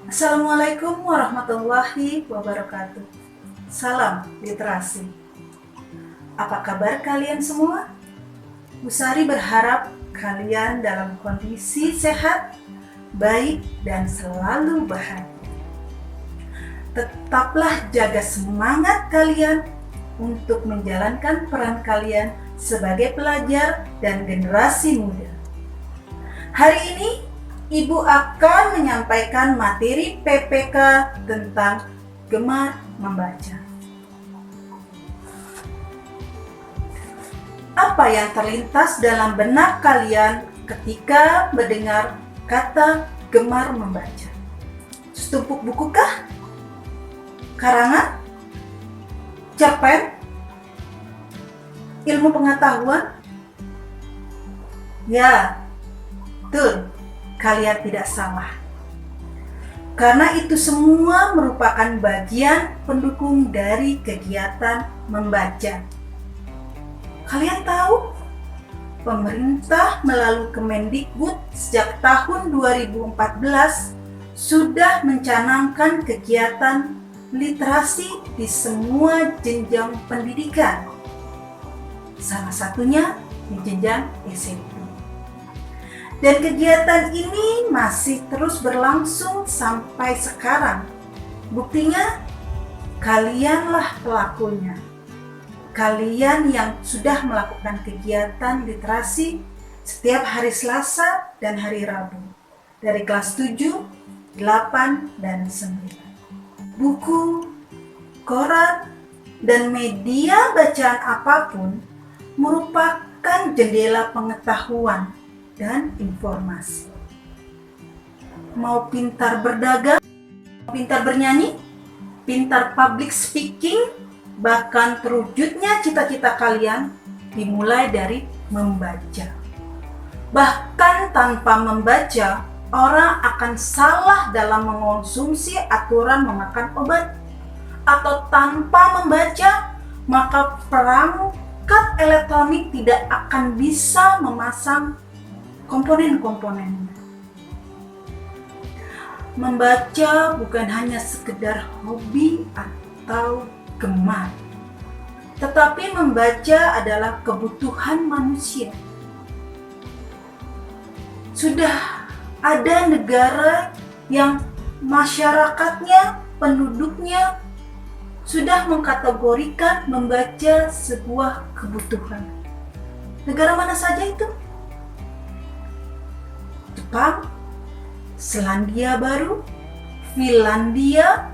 Assalamualaikum warahmatullahi wabarakatuh. Salam literasi. Apa kabar kalian semua? Bu Sari berharap kalian dalam kondisi sehat, baik, dan selalu bahagia. Tetaplah jaga semangat kalian untuk menjalankan peran kalian sebagai pelajar dan generasi muda. Hari ini Ibu akan menyampaikan materi PPK tentang gemar membaca. Apa yang terlintas dalam benak kalian ketika mendengar kata gemar membaca? Setumpuk bukukah? Karangan? Cerpen? Ilmu pengetahuan? Ya, betul. Kalian tidak salah. Karena itu semua merupakan bagian pendukung dari kegiatan membaca. Kalian tahu, pemerintah melalui Kemendikbud sejak tahun 2014 sudah mencanangkan kegiatan literasi di semua jenjang pendidikan. Salah satunya di jenjang SMP. Dan kegiatan ini masih terus berlangsung sampai sekarang. Buktinya, kalianlah pelakunya. Kalian yang sudah melakukan kegiatan literasi setiap hari Selasa dan hari Rabu. Dari kelas 7, 8, dan 9. Buku, koran, dan media bacaan apapun merupakan jendela pengetahuan dan informasi. Mau pintar berdagang, pintar bernyanyi, pintar public speaking, bahkan terwujudnya cita-cita kalian dimulai dari membaca. Bahkan tanpa membaca, orang akan salah dalam mengonsumsi aturan memakan obat. Atau tanpa membaca, maka perangkat elektronik tidak akan bisa memasang komponen-komponennya. Membaca bukan hanya sekedar hobi atau gemar, tetapi membaca adalah kebutuhan manusia. Sudah ada negara yang masyarakatnya, penduduknya sudah mengkategorikan membaca sebuah kebutuhan. Negara mana saja itu? Jepang, Selandia Baru, Finlandia,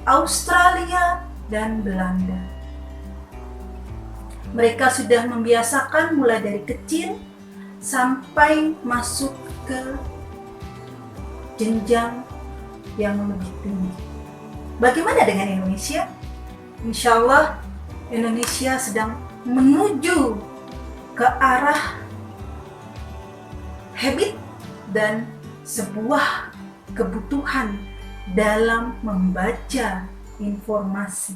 Australia, dan Belanda. Mereka sudah membiasakan mulai dari kecil sampai masuk ke jenjang yang lebih tinggi. Bagaimana dengan Indonesia? Insya Allah Indonesia sedang menuju ke arah habit dan sebuah kebutuhan dalam membaca informasi.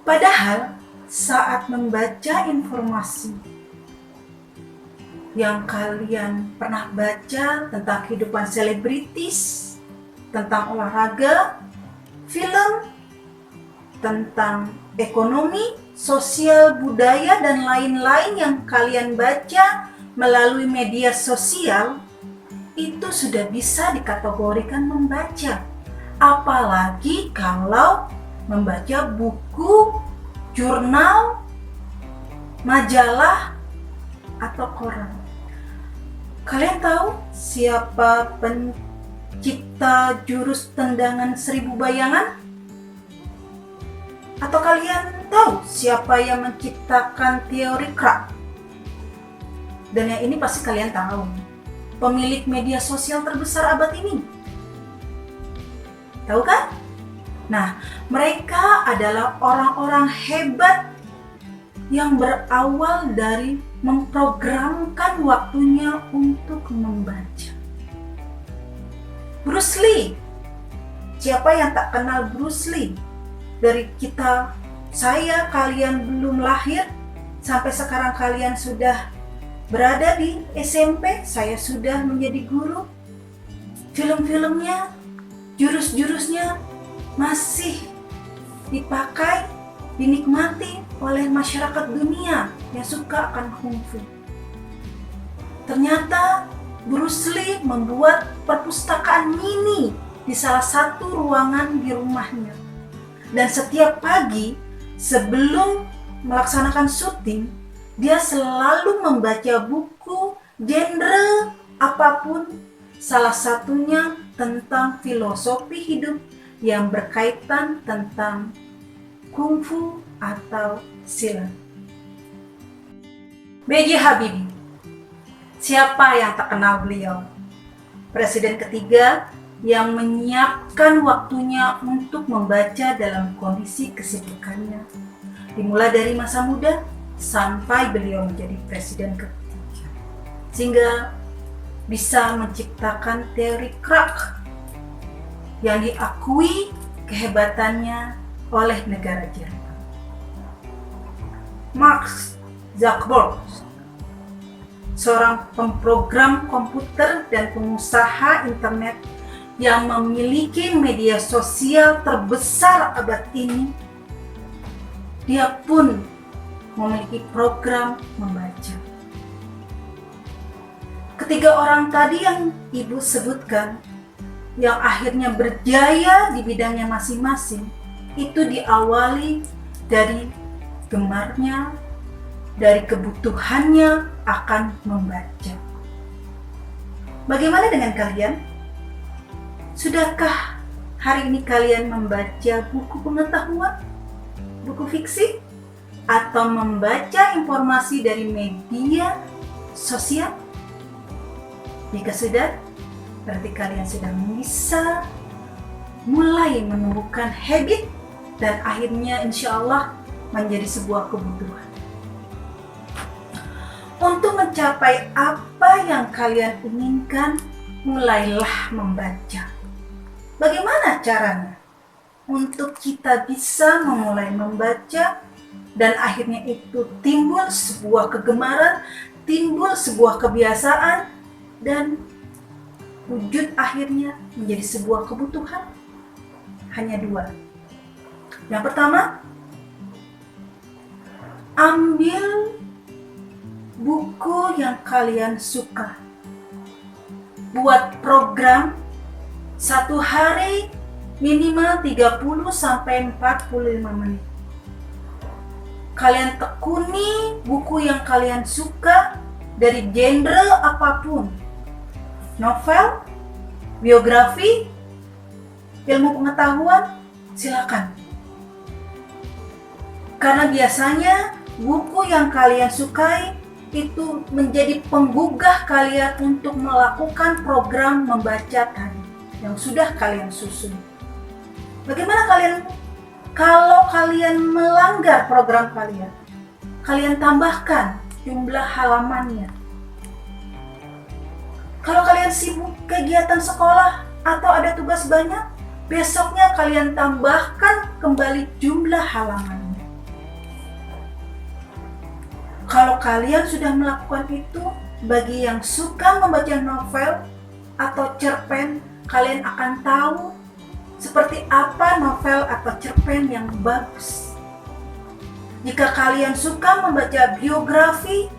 Padahal saat membaca informasi yang kalian pernah baca tentang kehidupan selebritis, tentang olahraga, film, tentang ekonomi, sosial, budaya, dan lain-lain yang kalian baca melalui media sosial, itu sudah bisa dikategorikan membaca. Apalagi kalau membaca buku, jurnal, majalah, atau koran. Kalian tahu siapa pencipta jurus tendangan 1000 bayangan? Atau kalian tahu siapa yang menciptakan teori Kraft? Dan yang ini pasti kalian tahu. Pemilik media sosial terbesar abad ini. Tahu kan? Nah, mereka adalah orang-orang hebat yang berawal dari memprogramkan waktunya untuk membaca. Bruce Lee. Siapa yang tak kenal Bruce Lee? Dari kita, saya, kalian belum lahir, sampai sekarang kalian sudah berada di SMP, saya sudah menjadi guru. film-filmnya, jurus-jurusnya masih dipakai, dinikmati oleh masyarakat dunia yang suka akan kungfu. Ternyata Bruce Lee membuat perpustakaan mini di salah satu ruangan di rumahnya. Dan setiap pagi sebelum melaksanakan syuting, dia selalu membaca buku genre apapun, salah satunya tentang filosofi hidup yang berkaitan tentang kungfu atau silat. B.J. Habibie. Siapa yang tak kenal beliau? Presiden ketiga yang menyiapkan waktunya untuk membaca dalam kondisi kesibukannya. Dimulai dari masa muda sampai beliau menjadi presiden ketiga. Sehingga bisa menciptakan teori Krach yang diakui kehebatannya oleh negara Jerman. Mark Zuckerberg, seorang pemrogram komputer dan pengusaha internet yang memiliki media sosial terbesar abad ini, dia pun memiliki program membaca. Ketiga orang tadi yang Ibu sebutkan, yang akhirnya berjaya di bidangnya masing-masing, itu diawali dari gemarnya, dari kebutuhannya akan membaca. Bagaimana dengan kalian? Sudahkah hari ini kalian membaca buku pengetahuan, buku fiksi, atau membaca informasi dari media sosial? Jika sudah, berarti kalian sudah bisa mulai menumbuhkan habit dan akhirnya insya Allah menjadi sebuah kebutuhan. Untuk mencapai apa yang kalian inginkan, mulailah membaca. Bagaimana caranya? Untuk kita bisa memulai membaca dan akhirnya itu timbul sebuah kegemaran, timbul sebuah kebiasaan, dan wujud akhirnya menjadi sebuah kebutuhan. Hanya dua. Yang pertama, ambil buku yang kalian suka. Buat program satu hari minimal 30-45 menit. Kalian tekuni buku yang kalian suka dari genre apapun. Novel, biografi, ilmu pengetahuan, silakan. Karena biasanya buku yang kalian sukai itu menjadi penggugah kalian untuk melakukan program membaca tadi yang sudah kalian susun. Bagaimana kalau kalian melanggar program kalian? Kalian tambahkan jumlah halamannya. Kalau kalian sibuk kegiatan sekolah atau ada tugas banyak, besoknya kalian tambahkan kembali jumlah halamannya. Kalau kalian sudah melakukan itu, bagi yang suka membaca novel atau cerpen, kalian akan tahu seperti apa novel atau cerpen yang bagus. Jika kalian suka membaca biografi,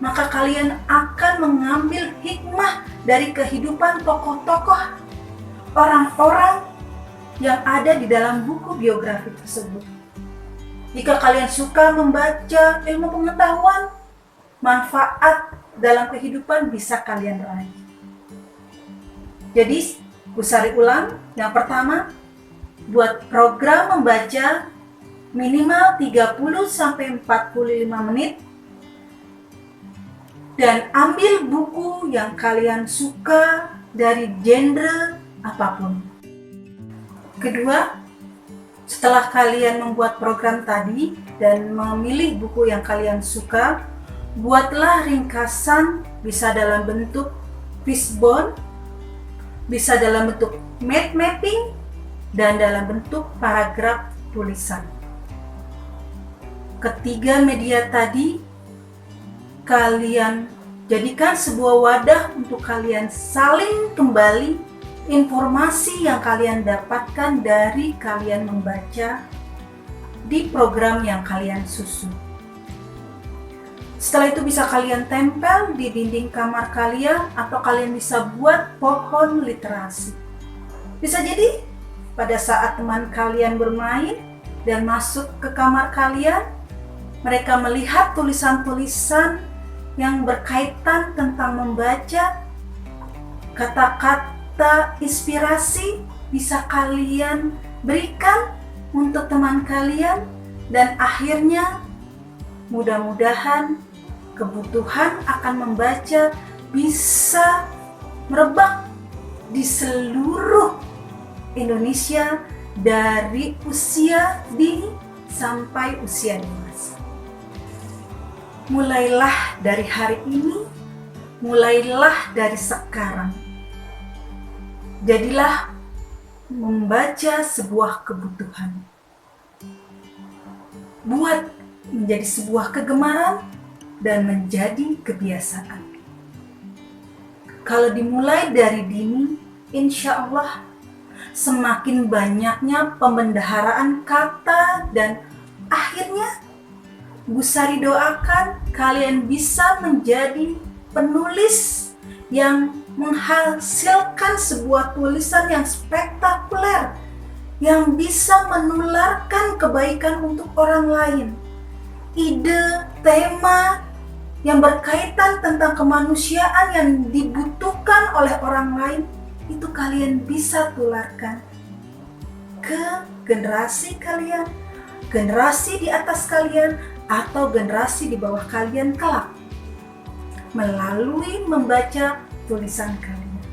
maka kalian akan mengambil hikmah dari kehidupan tokoh-tokoh, orang-orang yang ada di dalam buku biografi tersebut. Jika kalian suka membaca ilmu pengetahuan, manfaat dalam kehidupan bisa kalian raih. Jadi, usari ulang. Yang pertama, buat program membaca minimal 30-45 menit dan ambil buku yang kalian suka dari genre apapun. Kedua, setelah kalian membuat program tadi dan memilih buku yang kalian suka, buatlah ringkasan, bisa dalam bentuk fishbone, bisa dalam bentuk mind mapping, dan dalam bentuk paragraf tulisan. Ketiga media tadi kalian jadikan sebuah wadah untuk kalian saling kembali informasi yang kalian dapatkan dari kalian membaca di program yang kalian susun. Setelah itu bisa kalian tempel di dinding kamar kalian atau kalian bisa buat pohon literasi. Bisa jadi pada saat teman kalian bermain dan masuk ke kamar kalian, mereka melihat tulisan-tulisan yang berkaitan tentang membaca. Kata-kata inspirasi bisa kalian berikan untuk teman kalian, dan akhirnya mudah-mudahan kebutuhan akan membaca bisa merebak di seluruh Indonesia dari usia dini sampai usia dewasa. Mulailah dari hari ini, mulailah dari sekarang. Jadilah membaca sebuah kebutuhan. Buat menjadi sebuah kegemaran dan menjadi kebiasaan. Kalau dimulai dari dini, insya Allah semakin banyaknya pembendaharaan kata, dan akhirnya Bu Sari doakan kalian bisa menjadi penulis yang menghasilkan sebuah tulisan yang spektakuler, yang bisa menularkan kebaikan untuk orang lain. Ide, tema yang berkaitan tentang kemanusiaan yang dibutuhkan oleh orang lain, itu kalian bisa tularkan ke generasi kalian, generasi di atas kalian, atau generasi di bawah kalian kelak melalui membaca tulisan kalian.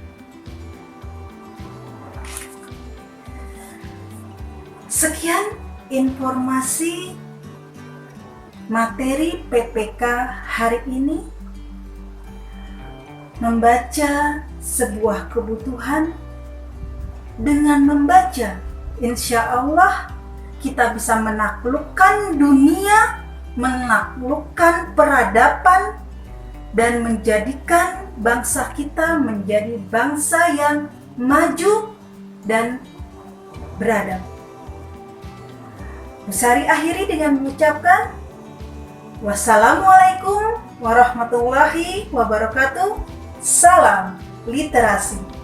Sekian informasi materi PPK hari ini. Membaca sebuah kebutuhan. Dengan membaca, insya Allah kita bisa menaklukkan dunia, menaklukkan peradaban, dan menjadikan bangsa kita menjadi bangsa yang maju dan beradab. Bu Sari akhiri dengan mengucapkan wassalamualaikum warahmatullahi wabarakatuh. Salam literasi.